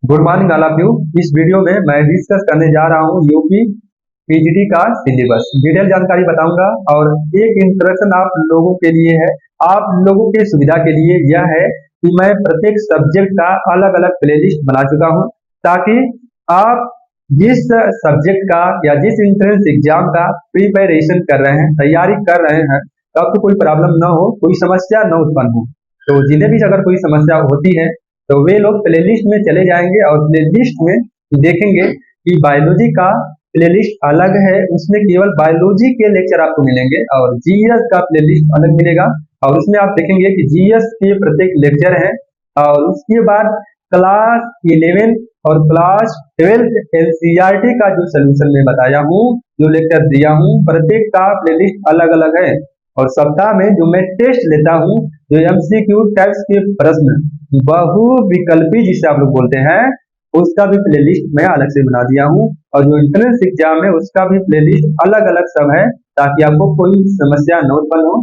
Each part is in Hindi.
Good morning all of you. इस वीडियो में मैं डिस्कस करने जा रहा हूँ यूपी पीजीटी का सिलेबस। डिटेल जानकारी बताऊंगा और एक इंस्ट्रक्शन आप लोगों के लिए है, आप लोगों के सुविधा के लिए यह है कि मैं प्रत्येक सब्जेक्ट का अलग अलग प्लेलिस्ट बना चुका हूँ, ताकि आप जिस सब्जेक्ट का या जिस इंट्रेंस एग्जाम का प्रिपरेशन कर रहे हैं, तैयारी कर रहे हैं, तो आपको कोई प्रॉब्लम ना हो, कोई समस्या न उत्पन्न हो। तो जिन्हें भी अगर कोई समस्या होती है तो वे लोग प्लेलिस्ट में चले जाएंगे और प्लेलिस्ट में देखेंगे कि बायोलॉजी का प्लेलिस्ट अलग है, उसमें केवल बायोलॉजी के लेक्चर आपको मिलेंगे, और जीएस का प्लेलिस्ट अलग मिलेगा और उसमें आप देखेंगे कि जीएस के प्रत्येक लेक्चर हैं। और उसके बाद क्लास 11 और क्लास 12 एनसीईआरटी का जो सोल्यूशन में बताया हूँ, जो लेक्चर दिया हूँ, प्रत्येक का प्लेलिस्ट अलग अलग है। और सप्ताह में जो मैं टेस्ट लेता हूँ, जो एमसीक्यू टाइप्स के प्रश्न बहुविकल्पी जिसे आप लोग बोलते हैं, उसका भी प्लेलिस्ट मैं अलग से बना दिया हूँ। और जो इंट्रेंस एग्जाम है उसका भी प्लेलिस्ट अलग अलग सब है, ताकि आपको कोई समस्या न उत्पन्न हो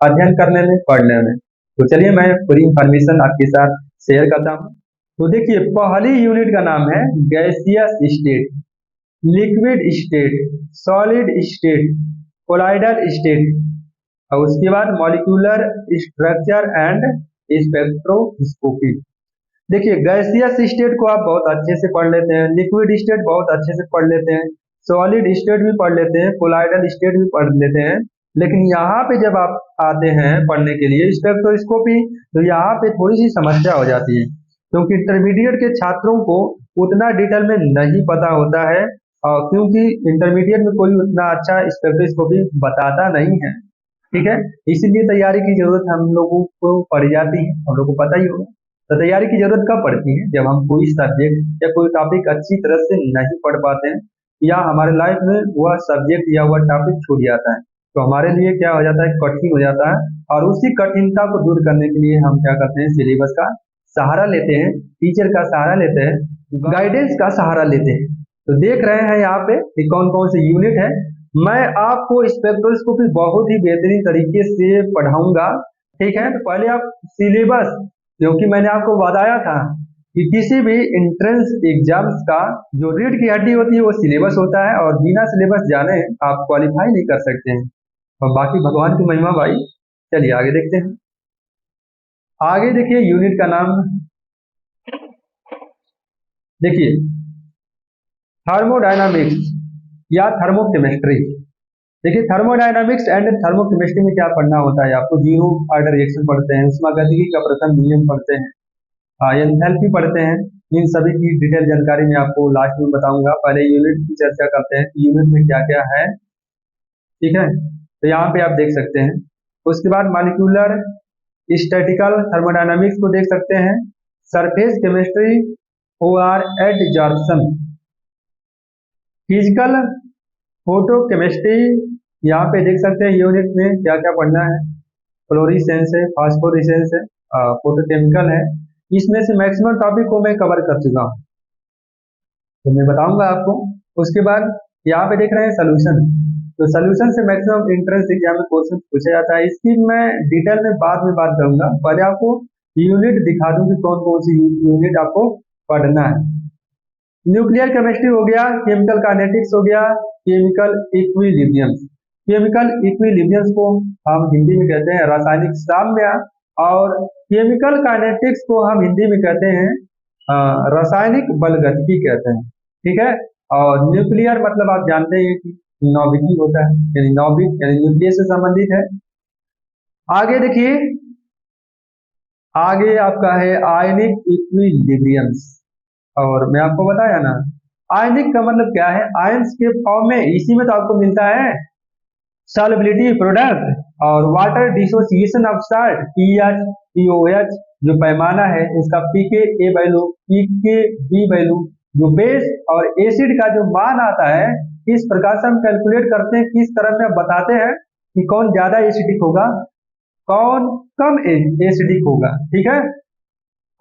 अध्ययन करने में, पढ़ने में। तो चलिए मैं पूरी इंफॉर्मेशन आपके साथ शेयर करता हूँ। तो देखिए, पहली यूनिट का नाम है gaseous state, liquid state, solid state, colloidal state, और उसके बाद मॉलिक्यूलर स्ट्रक्चर एंड स्पेक्ट्रोस्कोपी। देखिए, गैसियस स्टेट को आप बहुत अच्छे से पढ़ लेते हैं, लिक्विड स्टेट बहुत अच्छे से पढ़ लेते हैं, सॉलिड स्टेट भी पढ़ लेते हैं, कोलाइडल स्टेट भी पढ़ लेते हैं। लेकिन यहाँ पे जब आप आते हैं पढ़ने के लिए स्पेक्ट्रोस्कोपी, तो यहाँ पे थोड़ी सी समस्या हो जाती है, क्योंकि इंटरमीडिएट के छात्रों को उतना डिटेल में नहीं पता होता है, और क्योंकि इंटरमीडिएट में कोई उतना अच्छा स्पेक्ट्रोस्कोपी बताता नहीं है, ठीक है। इसीलिए तैयारी की जरूरत हम लोगों को पड़ जाती है, हम लोग को पता ही होगा। तो तैयारी की जरूरत कब पड़ती है? जब हम कोई सब्जेक्ट या कोई टॉपिक अच्छी तरह से नहीं पढ़ पाते हैं, या हमारे लाइफ में वह सब्जेक्ट या वह टॉपिक छूट जाता है, तो हमारे लिए क्या हो जाता है, कठिन हो जाता है। और उसी कठिनता को दूर करने के लिए हम क्या करते हैं, सिलेबस का सहारा लेते हैं, टीचर का सहारा लेते हैं, गाइडेंस का सहारा लेते हैं। तो देख रहे हैं यहाँ पे कि कौन कौन से यूनिट है। मैं आपको स्पेक्ट्रोस्कोपी बहुत ही बेहतरीन तरीके से पढ़ाऊंगा, ठीक है। तो पहले आप सिलेबस, क्योंकि मैंने आपको बताया था कि किसी भी एंट्रेंस एग्जाम्स का जो रीढ़ की हड्डी होती है वो सिलेबस होता है, और बिना सिलेबस जाने आप क्वालिफाई नहीं कर सकते हैं। और बाकी भगवान की महिमा भाई। चलिए आगे देखते हैं। आगे देखिए, यूनिट का नाम देखिए, थर्मोडायनामिक्स या थर्मोकेमिस्ट्री। देखिए, थर्मोडायनामिक्स एंड थर्मोकेमिस्ट्री में क्या पढ़ना होता है आपको, जीरो ऑर्डर रिएक्शन पढ़ते हैं, उष्मागतिकी का प्रथम नियम पढ़ते हैं, एंथैल्पी पढ़ते हैं। इन सभी की डिटेल जानकारी मैं आपको लास्ट में बताऊंगा। पहले यूनिट की चर्चा करते हैं कि यूनिट में क्या क्या है, ठीक है। तो यहाँ पे आप देख सकते हैं। उसके बाद मॉलिक्यूलर स्टैटिकल थर्मोडायनामिक्स को देख सकते हैं, surface chemistry, OR adsorption, physical photochemistry, यहाँ पे देख सकते हैं यूनिट में क्या क्या पढ़ना है, फ्लोरिसेंस है, फास्फोरिसेंस है, फोटोकेमिकल है। इसमें से मैक्सिमम टॉपिक को मैं कवर कर चुका हूँ, तो मैं बताऊंगा आपको। उसके बाद यहाँ पे देख रहे हैं सोल्यूशन, तो सोल्यूशन से मैक्सिमम एंट्रेंस एग्जाम में क्वेश्चन पूछा जाता है। इसकी मैं डिटेल में बाद में बात करूंगा, पहले आपको यूनिट दिखा दूं कि कौन कौन सी यूनिट आपको पढ़ना है। न्यूक्लियर केमिस्ट्री हो गया, केमिकल काइनेटिक्स हो गया, केमिकल इक्विलिब्रियम्स। केमिकल इक्विलिब्रियम्स को हम हिंदी में कहते हैं रासायनिक साम्य, और केमिकल काइनेटिक्स को हम हिंदी में कहते हैं रासायनिक बलगतिकी कहते हैं, ठीक है। और न्यूक्लियर मतलब आप जानते हैं कि नौविकी होता है, यानी नौविक यानी न्यूक्लियस से संबंधित है। आगे देखिए, आगे आपका है आयनिक इक्विलिब्रियम्स। और मैं आपको बताया ना, आयनिक का मतलब क्या है, आयंस के फॉर्म में, इसी में तो आपको मिलता है सॉल्युबिलिटी प्रोडक्ट और water dissociation of salt, pH, pOH, जो पैमाना है उसका पीके ए वैल्यू, पीके बी वैल्यू, जो बेस और एसिड का जो मान आता है, किस प्रकार से हम कैलकुलेट करते हैं, किस तरह में बताते हैं कि कौन ज्यादा एसिडिक होगा, कौन कम एसिडिक होगा, ठीक है।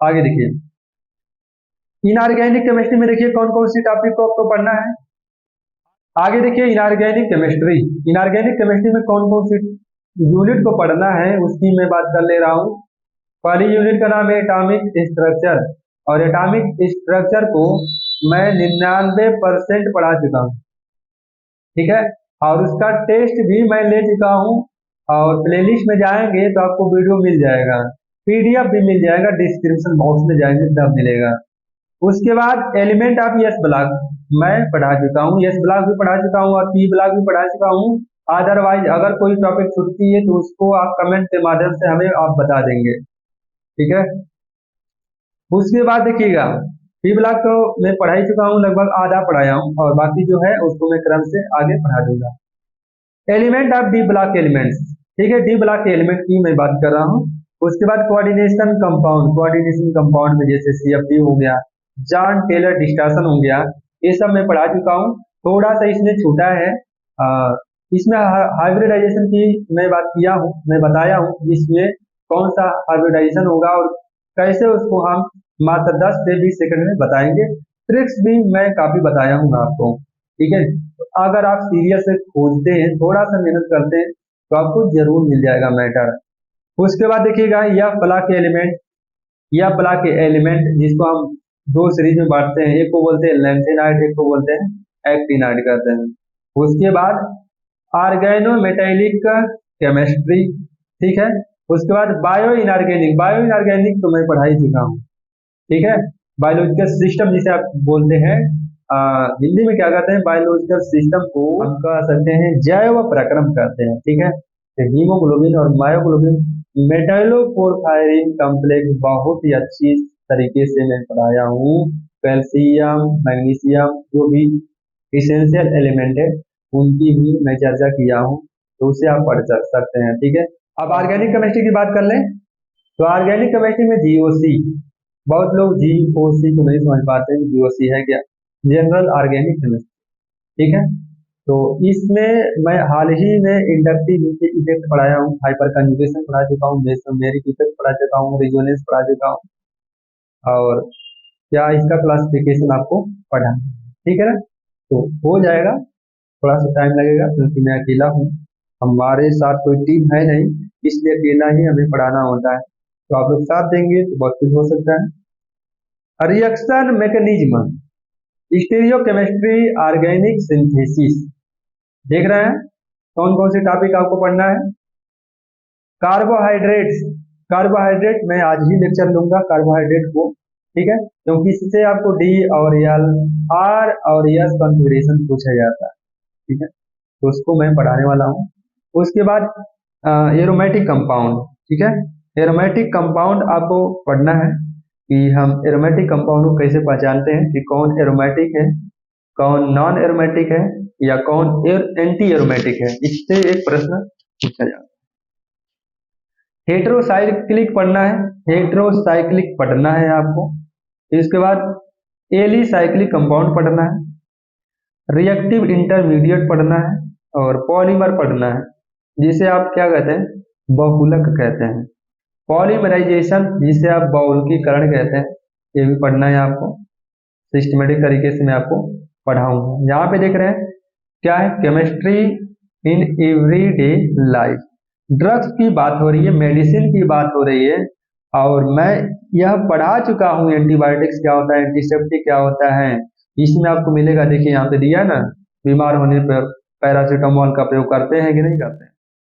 आगे देखिए, इनऑर्गेनिक केमिस्ट्री में देखिए कौन कौन सी टॉपिक को आपको पढ़ना है। आगे देखिए, इनऑर्गेनिक केमिस्ट्री, इनऑर्गेनिक केमिस्ट्री में कौन कौन सी यूनिट को पढ़ना है उसकी मैं बात कर ले रहा हूँ। पहली यूनिट का नाम है एटॉमिक स्ट्रक्चर, और एटॉमिक स्ट्रक्चर को मैं 99% पढ़ा चुका हूँ, ठीक है। और उसका टेस्ट भी मैं ले चुका हूँ, और प्लेलिस्ट में जाएंगे तो आपको वीडियो मिल जाएगा, पीडीएफ भी मिल जाएगा, डिस्क्रिप्शन बॉक्स में जाएंगे तब मिलेगा। उसके बाद एलिमेंट ऑफ यस ब्लॉक मैं पढ़ा चुका हूँ, यस ब्लॉक भी पढ़ा चुका हूँ और पी ब्लॉक भी पढ़ा चुका हूँ। अदरवाइज अगर कोई टॉपिक छूटती है तो उसको आप कमेंट के माध्यम से हमें आप बता देंगे, ठीक है। उसके बाद देखिएगा, पी ब्लॉक तो मैं पढ़ा ही चुका हूँ, लगभग आधा पढ़ाया हूँ, और बाकी जो है उसको मैं क्रम से आगे पढ़ा दूंगा। Element of D block elements, ठीक है, डी ब्लॉक के एलिमेंट की मैं बात कर रहा हूँ। उसके बाद कोऑर्डिनेशन कंपाउंड, कोऑर्डिनेशन कंपाउंड में जैसे सीएफडी हो गया, जॉन टेलर डिस्टर्शन हो गया, ये सब मैं पढ़ा चुका हूँ। थोड़ा सा इसमें छूटा है, इसमें हाइब्रिडाइजेशन की मैं बात किया हूँ, मैं बताया हूँ इसमें कौन सा हाइब्रिडाइजेशन होगा और कैसे उसको हम मात्र 10 से 20 सेकंड में बताएंगे। ट्रिक्स भी मैं काफी बताया हूँ आपको, ठीक है। अगर आप सीरियस से खोजते हैं, थोड़ा सा मेहनत करते हैं, तो आपको जरूर मिल जाएगा मैटर। उसके बाद देखिएगा यह ब्लॉक के एलिमेंट, यह ब्लॉक के एलिमेंट जिसको हम दो सीरीज में बांटते हैं, एक को बोलते हैं लैंथेनाइड, एक को बोलते हैं एक्टिनाइड कहते हैं। उसके बाद ऑर्गेनो मेटेलिक केमिस्ट्री, ठीक है। उसके बाद बायो इनऑर्गेनिक, बायो इनऑर्गेनिक तो मैं पढ़ा ही चुका हूँ, ठीक है। बायोलॉजिकल सिस्टम जिसे आप बोलते हैं, हिंदी में क्या कहते हैं, बायोलॉजिकल सिस्टम को हम कह सकते हैं जैव प्रक्रम कहते हैं, ठीक है। तो हीमोग्लोबिन और मायोग्लोबिन मेटालोपोरफायरिन कॉम्प्लेक्स बहुत ही अच्छी तरीके से मैं पढ़ाया हूँ। कैल्शियम, मैग्नीशियम जो भी इसेंशियल एलिमेंट है उनकी भी मैं चर्चा किया हूँ, तो उसे आप पढ़ सकते हैं, ठीक है। अब ऑर्गेनिक केमिस्ट्री की बात कर लें, तो ऑर्गेनिक केमिस्ट्री में जीओसी, बहुत लोग जीओसी को नहीं समझ पाते हैं, जीओसी है क्या, जनरल ऑर्गेनिक केमिस्ट्री, ठीक है। तो इसमें मैं हाल ही में इंडक्टिव इफेक्ट पढ़ाया हूँ, हाइपर कंजुगेशन पढ़ा चुका हूँ, मेसोमेरिक इफेक्ट पढ़ा चुका हूँ, रिजोनेंस पढ़ा चुका हूँ, और क्या इसका क्लासिफिकेशन आपको पढ़ा, ठीक है ना। तो हो जाएगा, थोड़ा सा टाइम लगेगा क्योंकि मैं अकेला हूँ, हमारे साथ कोई टीम है नहीं, इसलिए अकेला ही हमें पढ़ाना होता है। तो आप लोग साथ देंगे तो बहुत कुछ हो सकता है। Reaction mechanism, stereochemistry, organic synthesis, देख रहे हैं कौन कौन से टॉपिक आपको पढ़ना है। कार्बोहाइड्रेट्स, कार्बोहाइड्रेट मैं आज ही लेक्चर लूंगा कार्बोहाइड्रेट को, ठीक है, क्योंकि इससे आपको डी और एल, आर और एस कॉन्फ़िगरेशन पूछा जाता है, ठीक है, तो उसको मैं पढ़ाने वाला हूँ। उसके बाद एरोमेटिक कंपाउंड, ठीक है, एरोमेटिक कंपाउंड आपको पढ़ना है कि हम एरोमेटिक कंपाउंड को कैसे पहचानते हैं कि कौन एरोमेटिक है, कौन नॉन एरोमेटिक है, या कौन एंटी एरोमेटिक है, इससे एक प्रश्न पूछा जाता है। हेटेरोसाइक्लिक पढ़ना है, हेटेरोसाइक्लिक पढ़ना है आपको। इसके बाद एलिसाइक्लिक कंपाउंड पढ़ना है, रिएक्टिव इंटरमीडिएट पढ़ना है, और पॉलीमर पढ़ना है जिसे आप क्या कहते हैं, बहुलक कहते हैं। पॉलीमराइजेशन जिसे आप बहुलकीकरण कहते हैं, ये भी पढ़ना है आपको, सिस्टमेटिक तरीके से मैं आपको पढ़ाऊंगा। यहाँ पे देख रहे हैं क्या है, chemistry in everyday life, drugs की बात हो रही है, मेडिसिन की बात हो रही है, और मैं यह पढ़ा चुका हूँ एंटीबायोटिक्स क्या होता है, एंटीसेप्टिक क्या होता है। इसमें आपको मिलेगा, देखिए यहाँ पे दिया है ना, बीमार होने पर पैरासीटामोल का प्रयोग करते हैं कि नहीं करते हैं।